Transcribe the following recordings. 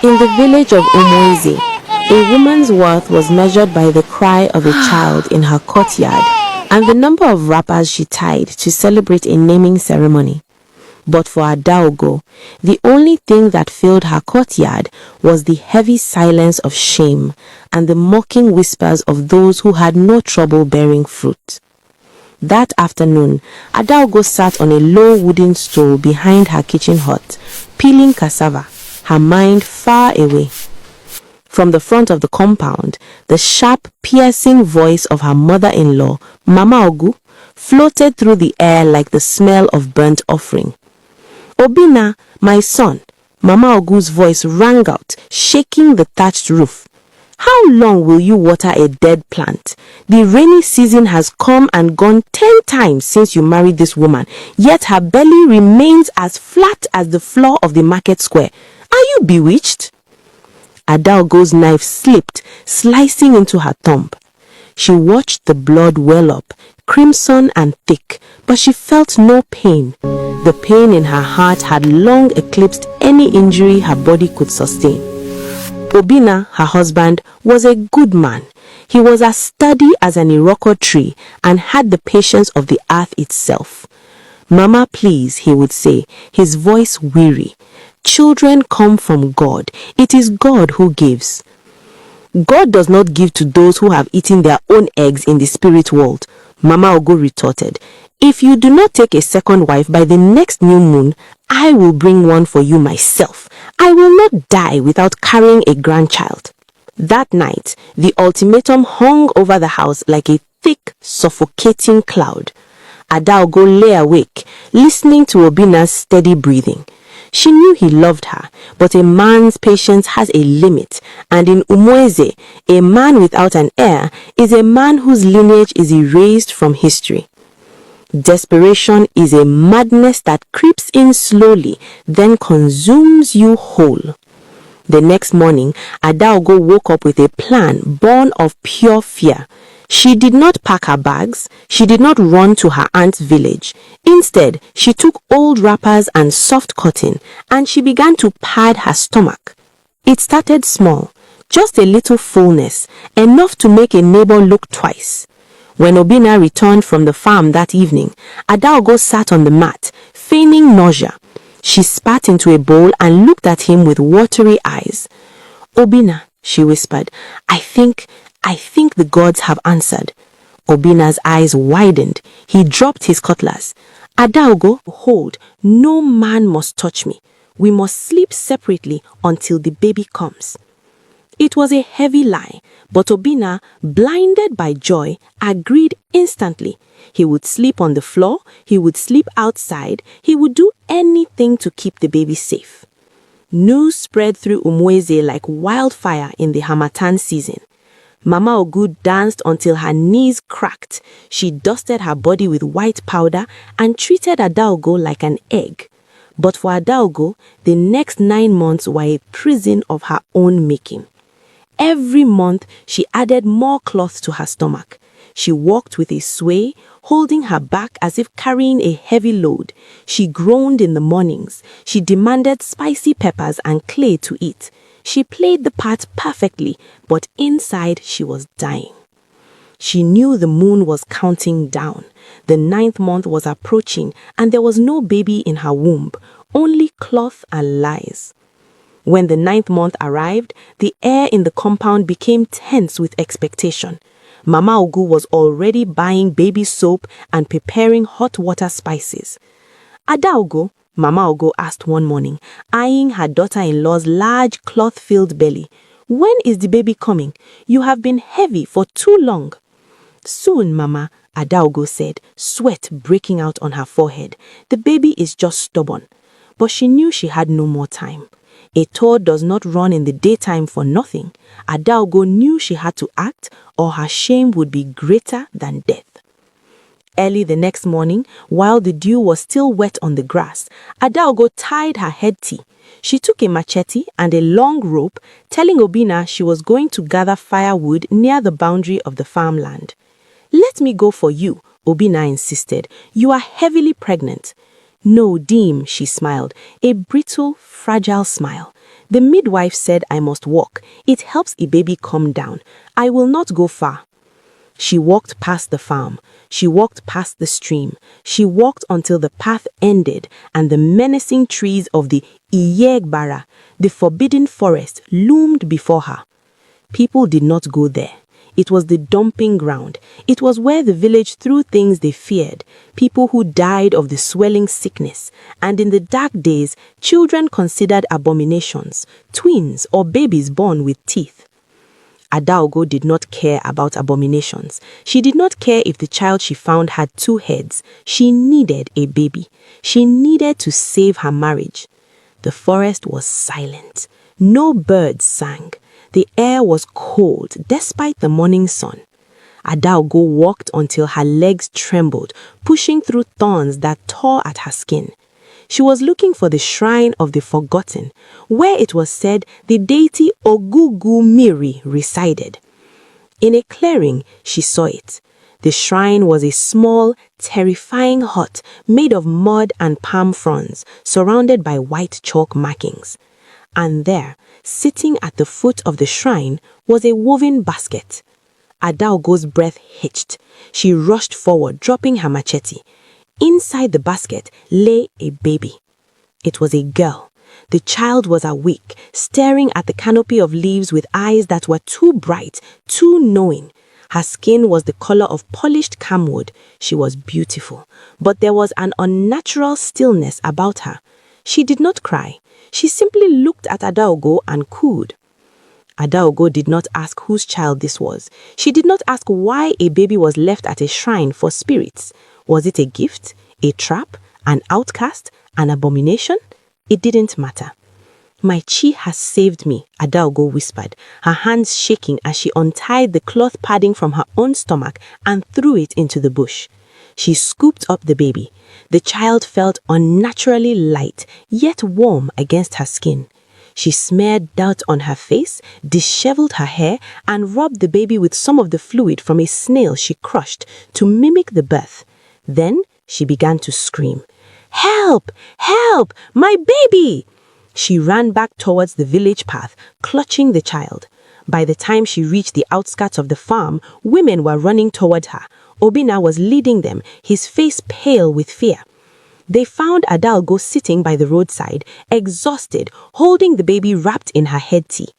In the village of Umwezi, a woman's worth was measured by the cry of a child in her courtyard and the number of wrappers she tied to celebrate a naming ceremony. But for Adaogo, the only thing that filled her courtyard was the heavy silence of shame and the mocking whispers of those who had no trouble bearing fruit. That afternoon, Adaogo sat on a low wooden stool behind her kitchen hut, peeling cassava, her mind far away. From the front of the compound, the sharp, piercing voice of her mother-in-law, Mama Ogu, floated through the air like the smell of burnt offering. "Obinna, my son," Mama Ogu's voice rang out, shaking the thatched roof. "How long will you water a dead plant? The rainy season has come and gone 10 times since you married this woman, yet her belly remains as flat as the floor of the market square. Are you bewitched?" Adaogo's knife slipped, slicing into her thumb. She watched the blood well up, crimson and thick, but she felt no pain. The pain in her heart had long eclipsed any injury her body could sustain. Obinna, her husband, was a good man. He was as sturdy as an Iroko tree and had the patience of the earth itself. "Mama, please," he would say, his voice weary. "Children come from God. It is God who gives." "God does not give to those who have eaten their own eggs in the spirit world," Mama Ogo retorted. "If you do not take a second wife by the next new moon, I will bring one for you myself. I will not die without carrying a grandchild." That night, the ultimatum hung over the house like a thick, suffocating cloud. Adaogo lay awake, listening to Obinna's steady breathing. She knew he loved her, but a man's patience has a limit, and in Umweze, a man without an heir is a man whose lineage is erased from history. Desperation is a madness that creeps in slowly, then consumes you whole. The next morning, Adaogo woke up with a plan born of pure fear. She did not pack her bags. She did not run to her aunt's village. Instead, she took old wrappers and soft cotton, and she began to pad her stomach. It started small, just a little fullness, enough to make a neighbor look twice. When Obinna returned from the farm that evening, Adaogo sat on the mat, feigning nausea. She spat into a bowl and looked at him with watery eyes. "Obinna," she whispered, I think the gods have answered." Obinna's eyes widened. He dropped his cutlass. "Adaogo, hold. No man must touch me. We must sleep separately until the baby comes." It was a heavy lie, but Obinna, blinded by joy, agreed instantly. He would sleep on the floor, he would sleep outside, he would do anything to keep the baby safe. News spread through Umweze like wildfire in the Harmattan season. Mama Ogu danced until her knees cracked. She dusted her body with white powder and treated Adaogo like an egg. But for Adaogo, the next 9 months were a prison of her own making. Every month, she added more cloth to her stomach. She walked with a sway, holding her back as if carrying a heavy load. She groaned in the mornings. She demanded spicy peppers and clay to eat. She played the part perfectly, but inside she was dying. She knew the moon was counting down. The 9th month was approaching, and there was no baby in her womb, only cloth and lies. When the 9th month arrived, the air in the compound became tense with expectation. Mama Ogu was already buying baby soap and preparing hot water spices. "Adaogo," Mama Ogu asked one morning, eyeing her daughter-in-law's large cloth-filled belly, "when is the baby coming? You have been heavy for too long." "Soon, Mama," Adaogo said, sweat breaking out on her forehead. "The baby is just stubborn." But she knew she had no more time. A toad does not run in the daytime for nothing. Adaogo knew she had to act, or her shame would be greater than death. Early the next morning, while the dew was still wet on the grass, Adaogo tied her head tea. She took a machete and a long rope, telling Obinna she was going to gather firewood near the boundary of the farmland. "Let me go for you," Obinna insisted. "You are heavily pregnant." "No, Deem," she smiled, a brittle, fragile smile. The midwife said I must walk. It helps a baby calm down. I will not go far. She walked past the farm. She walked past the stream. She walked until the path ended and the menacing trees of the Iyegbara, the forbidden forest, loomed before her. People did not go there. It was the dumping ground. It was where the village threw things they feared, people who died of the swelling sickness, and in the dark days, children considered abominations, twins or babies born with teeth. Adaogo did not care about abominations. She did not care if the child she found had 2 heads. She needed a baby. She needed to save her marriage. The forest was silent. No birds sang. The air was cold despite the morning sun. Adaogo walked until her legs trembled, pushing through thorns that tore at her skin. She was looking for the shrine of the forgotten, where it was said the deity Ogugumiri resided. In a clearing, she saw it. The shrine was a small, terrifying hut made of mud and palm fronds, surrounded by white chalk markings. And there, sitting at the foot of the shrine, was a woven basket. Adaogo's breath hitched. She rushed forward, dropping her machete. Inside the basket lay a baby. It was a girl. The child was awake, staring at the canopy of leaves with eyes that were too bright, too knowing. Her skin was the color of polished camwood. She was beautiful, but there was an unnatural stillness about her. She did not cry. She simply looked at Adaogo and cooed. Adaogo did not ask whose child this was. She did not ask why a baby was left at a shrine for spirits. Was it a gift, a trap, an outcast, an abomination? It didn't matter. My chi has saved me, Adaogo whispered, her hands shaking as she untied the cloth padding from her own stomach and threw it into the bush. She scooped up the baby. The child felt unnaturally light, yet warm against her skin. She smeared dirt on her face, disheveled her hair, and rubbed the baby with some of the fluid from a snail she crushed to mimic the birth. Then she began to scream, "Help! Help! My baby!" She ran back towards the village path, clutching the child. By the time she reached the outskirts of the farm, women were running toward her. Obinna was leading them, his face pale with fear. They found Adaogo sitting by the roadside, exhausted, holding the baby wrapped in her head tea.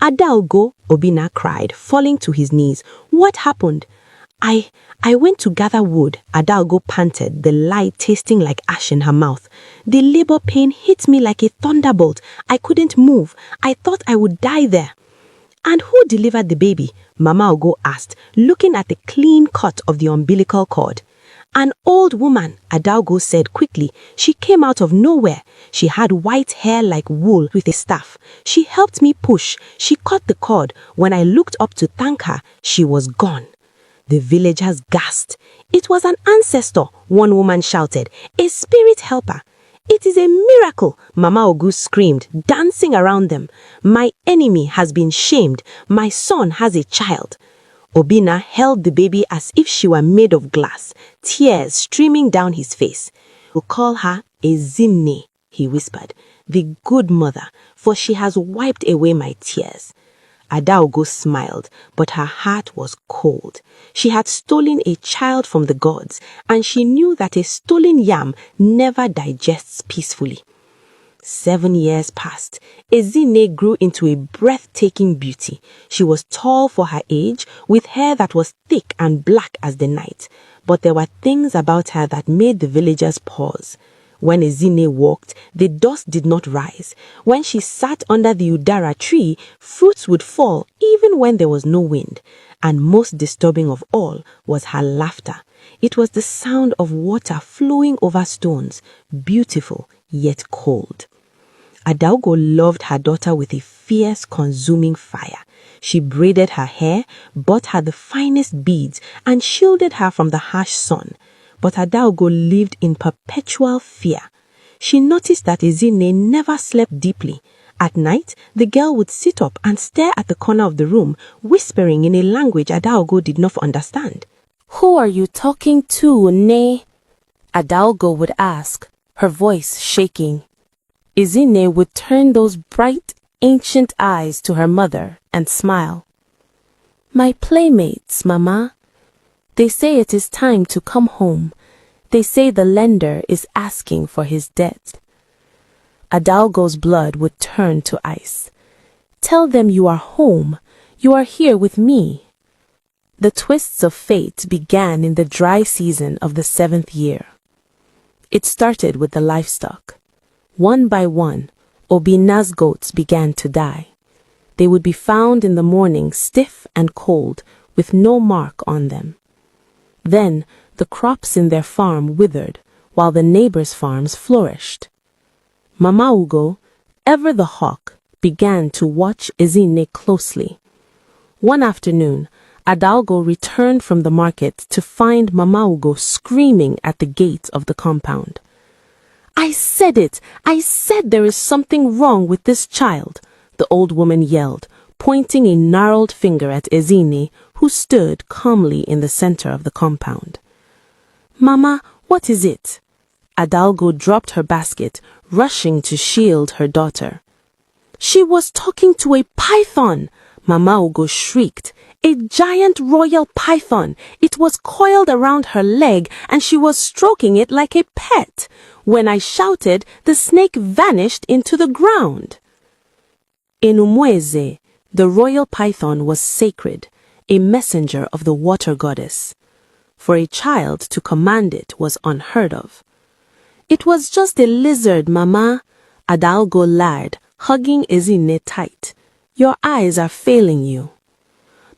"Adaogo," Obinna cried, falling to his knees. "What happened?" I went to gather wood," Adaogo panted, the lie tasting like ash in her mouth. "The labor pain hit me like a thunderbolt. I couldn't move. I thought I would die there." "And who delivered the baby?" Mama Ogo asked, looking at the clean cut of the umbilical cord. "An old woman," Adaogo said quickly. "She came out of nowhere. She had white hair like wool with a staff. She helped me push. She cut the cord. When I looked up to thank her, she was gone." The villagers gasped. "It was an ancestor," one woman shouted. "A spirit helper." "It is a miracle," Mama Ogu screamed, dancing around them. "My enemy has been shamed. My son has a child." Obinna held the baby as if she were made of glass, tears streaming down his face. "We'll call her Ezinne," he whispered, "the good mother, for she has wiped away my tears." Adaogo smiled, but her heart was cold. She had stolen a child from the gods, and she knew that a stolen yam never digests peacefully. 7 years passed. Ezinne grew into a breathtaking beauty. She was tall for her age, with hair that was thick and black as the night. But there were things about her that made the villagers pause. When Ezinne walked, the dust did not rise. When she sat under the udara tree, fruits would fall even when there was no wind. And most disturbing of all was her laughter. It was the sound of water flowing over stones, beautiful yet cold. Adaogo loved her daughter with a fierce, consuming fire. She braided her hair, bought her the finest beads, and shielded her from the harsh sun. But Adaogo lived in perpetual fear. She noticed that Ezinne never slept deeply. At night, the girl would sit up and stare at the corner of the room, whispering in a language Adaogo did not understand. "Who are you talking to, Ne?" Adaogo would ask, her voice shaking. Ezinne would turn those bright, ancient eyes to her mother and smile. My playmates, Mama. They say it is time to come home. They say the lender is asking for his debt. Adalgo's blood would turn to ice. Tell them you are home. You are here with me. The twists of fate began in the dry season of the 7th year. It started with the livestock. One by one, Obinna's goats began to die. They would be found in the morning stiff and cold, with no mark on them. Then the crops in their farm withered, while the neighbors' farms flourished. Mama Ugo, ever the hawk, began to watch Ezinne closely. One afternoon, Adalgo returned from the market to find Mama Ugo screaming at the gate of the compound. I said it! I said there is something wrong with this child, the old woman yelled, pointing a gnarled finger at Ezinne, who stood calmly in the center of the compound. Mama, what is it? Adalgo dropped her basket, rushing to shield her daughter. She was talking to a python! Mama Ugo shrieked. A giant royal python. It was coiled around her leg and she was stroking it like a pet. When I shouted, the snake vanished into the ground. In Umweze, the royal python was sacred, a messenger of the water goddess. For a child to command it was unheard of. It was just a lizard, Mama, Adalgo lied, hugging Ezinne tight. Your eyes are failing you.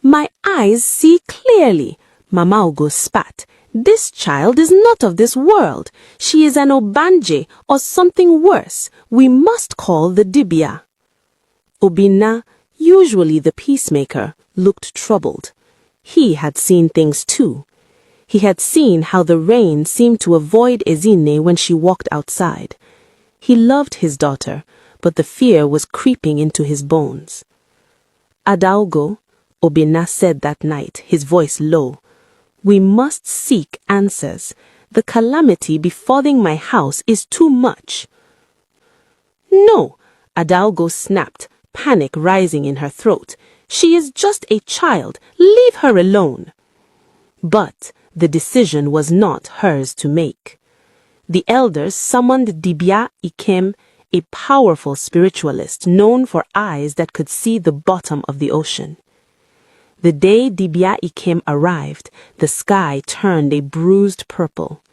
My eyes see clearly, Mama Ugo spat. This child is not of this world. She is an Obanje or something worse. We must call the Dibia. Obinna, usually the peacemaker, looked troubled. He had seen things too. He had seen how the rain seemed to avoid Ezinne when she walked outside. He loved his daughter, but the fear was creeping into his bones. Adalgo, Obinna said that night, his voice low, we must seek answers. The calamity befalling my house is too much. No, Adalgo snapped, panic rising in her throat. She is just a child. Leave her alone. But the decision was not hers to make. The elders summoned Dibia Ikem, a powerful spiritualist known for eyes that could see the bottom of the ocean. The day Dibia Ikem arrived, the sky turned a bruised purple.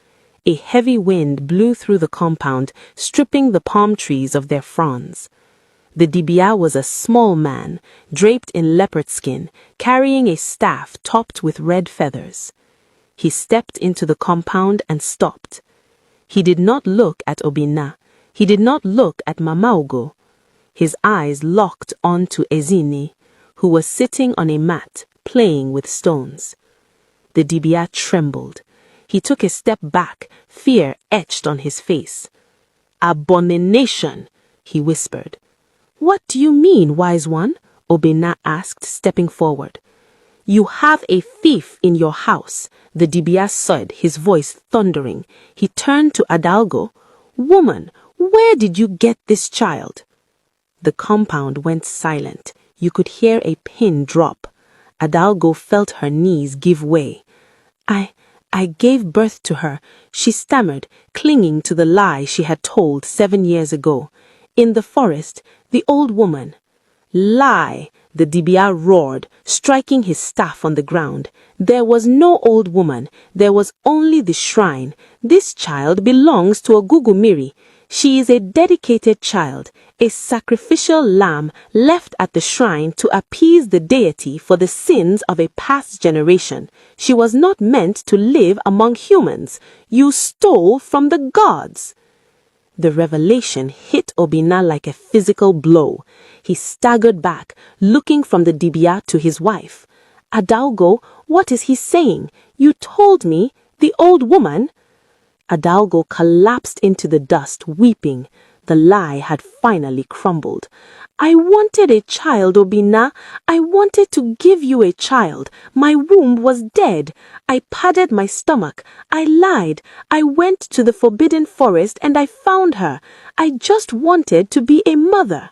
A heavy wind blew through the compound, stripping the palm trees of their fronds. The Dibia was a small man, draped in leopard skin, carrying a staff topped with red feathers. He stepped into the compound and stopped. He did not look at Obinna. He did not look at Mama Ugo. His eyes locked onto Ezinne, who was sitting on a mat, playing with stones. The Dibia trembled. He took a step back, fear etched on his face. Abomination, he whispered. What do you mean, wise one? Obinna asked, stepping forward. You have a thief in your house, the Dibia said, his voice thundering. He turned to Adalgo. Woman, where did you get this child? The compound went silent. You could hear a pin drop. Adalgo felt her knees give way. I gave birth to her, she stammered, clinging to the lie she had told 7 years ago. In the forest, the old woman. Lie, the Dibia roared, striking his staff on the ground. There was no old woman. There was only the shrine. This child belongs to Ogugumiri. She is a dedicated child, a sacrificial lamb left at the shrine to appease the deity for the sins of a past generation. She was not meant to live among humans. You stole from the gods. The revelation hit Obinna like a physical blow. He staggered back, looking from the Dibia to his wife. Adalgo, what is he saying? You told me, the old woman. Adalgo collapsed into the dust, weeping. The lie had finally crumbled. I wanted a child, Obinna. I wanted to give you a child. My womb was dead. I padded my stomach. I lied. I went to the forbidden forest and I found her. I just wanted to be a mother.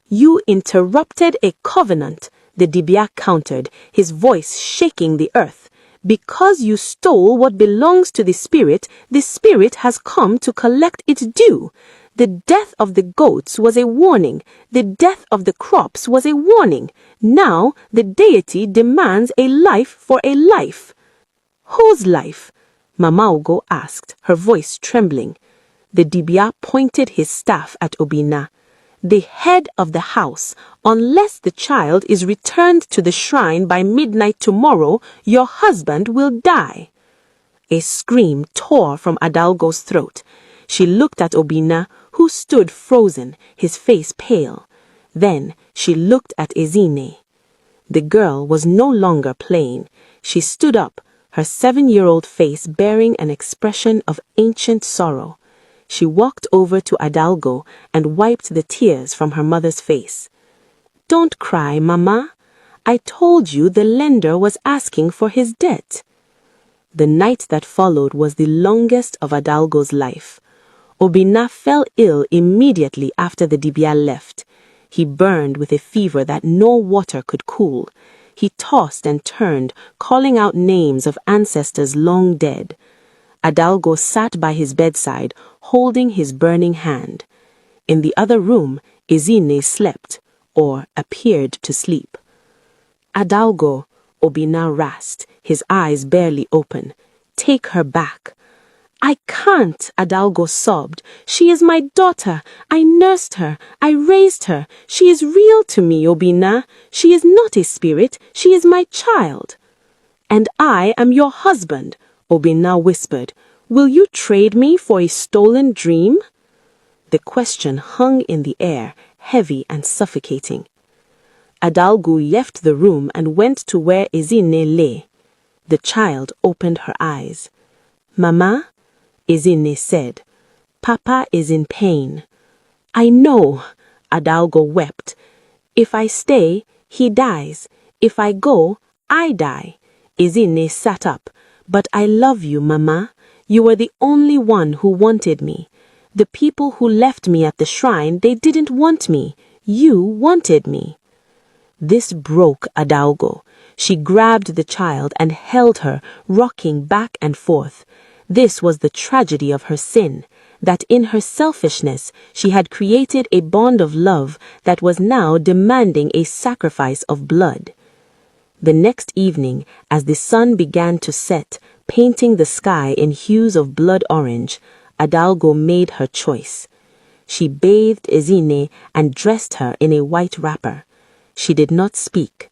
You interrupted a covenant, the Dibia countered, his voice shaking the earth. Because you stole what belongs to the spirit has come to collect its due. The death of the goats was a warning. The death of the crops was a warning. Now the deity demands a life for a life. Whose life? Mama Ugo asked, her voice trembling. The Dibia pointed his staff at Obinna. The head of the house. Unless the child is returned to the shrine by midnight tomorrow, your husband will die. A scream tore from Adalgo's throat. She looked at Obinna, who stood frozen, his face pale. Then she looked at Ezine. The girl was no longer playing. She stood up, her 7-year-old face bearing an expression of ancient sorrow. She walked over to Adalgo and wiped the tears from her mother's face. Don't cry, Mama. I told you the lender was asking for his debt. The night that followed was the longest of Adalgo's life. Obinna fell ill immediately after the Dibia left. He burned with a fever that no water could cool. He tossed and turned, calling out names of ancestors long dead. Adalgo sat by his bedside, holding his burning hand. In the other room, Ezine slept, or appeared to sleep. Adalgo, Obinna rasped, his eyes barely open. Take her back. I can't, Adalgo sobbed. She is my daughter. I nursed her. I raised her. She is real to me, Obinna. She is not a spirit. She is my child. And I am your husband, Obinna whispered. Will you trade me for a stolen dream? The question hung in the air, heavy and suffocating. Adalgo left the room and went to where Ezine lay. The child opened her eyes. Mama, Ezine said, Papa is in pain. I know, Adalgo wept. If I stay, he dies. If I go, I die. Ezine sat up. But I love you, Mama. You were the only one who wanted me. The people who left me at the shrine, they didn't want me. You wanted me. This broke Adalgo. She grabbed the child and held her, rocking back and forth. This was the tragedy of her sin, that in her selfishness she had created a bond of love that was now demanding a sacrifice of blood. The next evening, as the sun began to set, painting the sky in hues of blood orange, Adalgo made her choice. She bathed Ezine and dressed her in a white wrapper. She did not speak.